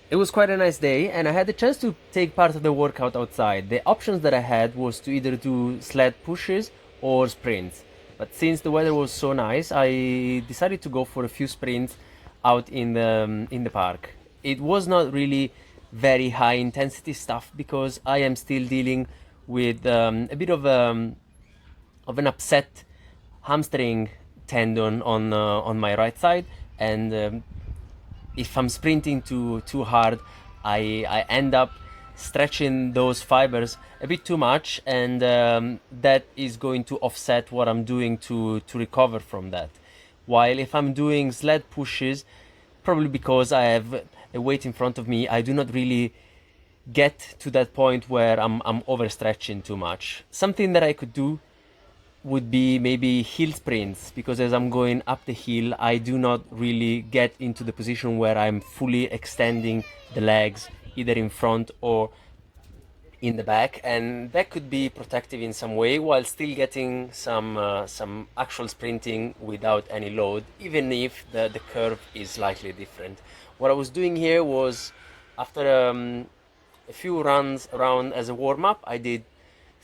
It was quite a nice day, and I had the chance to take part of the workout outside. The options that I had was to either do sled pushes or sprints. But since the weather was so nice, I decided to go for a few sprints out in the park. It was not really very high intensity stuff because I am still dealing with a bit of an upset hamstring tendon on my right side, and if I'm sprinting too hard, I end up stretching those fibers a bit too much, and that is going to offset what I'm doing to recover from that. While if I'm doing sled pushes, probably because I have a weight in front of me, I do not really get to that point where I'm overstretching too much. Something that I could do would be maybe hill sprints, because as I'm going up the hill, I do not really get into the position where I'm fully extending the legs either in front or in the back, and that could be protective in some way while still getting some actual sprinting without any load, even if the curve is slightly different. What I was doing here was, after a few runs around as a warm-up, I did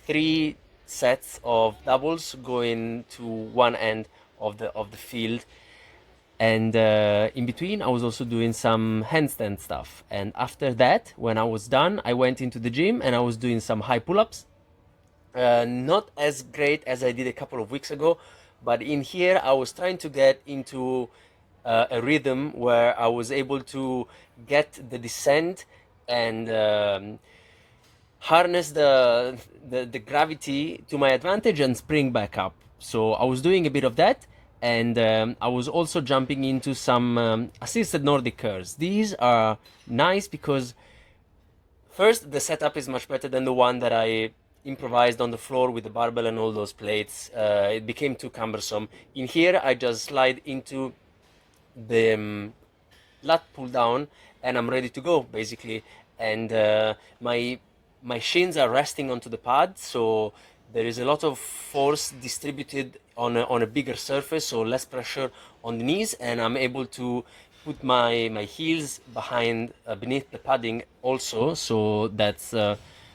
3 sets of doubles going to one end of the field, and in between I was also doing some handstand stuff. And after that, when I was done, I went into the gym and I was doing some high pull-ups. Not as great as I did a couple of weeks ago, but in here I was trying to get into a rhythm where I was able to get the descent and harness the gravity to my advantage and spring back up. So I was doing a bit of that, and I was also jumping into some assisted Nordic curls. These are nice because first, the setup is much better than the one that I improvised on the floor with the barbell and all those plates. It became too cumbersome. In here, I just slide into the lat pull down, and I'm ready to go basically. And my shins are resting onto the pad, so there is a lot of force distributed on a bigger surface, so less pressure on the knees, and I'm able to put my heels behind beneath the padding also, so that's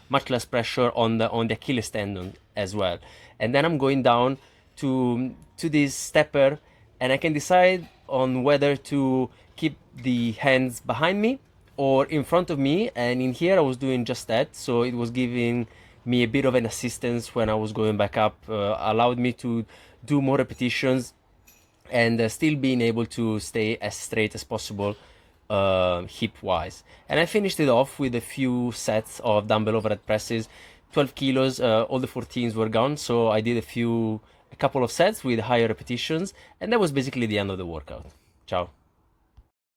much less pressure on the Achilles tendon as well. And then I'm going down to this stepper, and I can decide on whether to keep the hands behind me or in front of me, and in here I was doing just that, so it was giving me a bit of an assistance when I was going back up, allowed me to do more repetitions and still being able to stay as straight as possible hip wise. And I finished it off with a few sets of dumbbell overhead presses, 12 kilos. All the 14s were gone, so I did a couple of sets with higher repetitions, and that was basically the end of the workout. Ciao.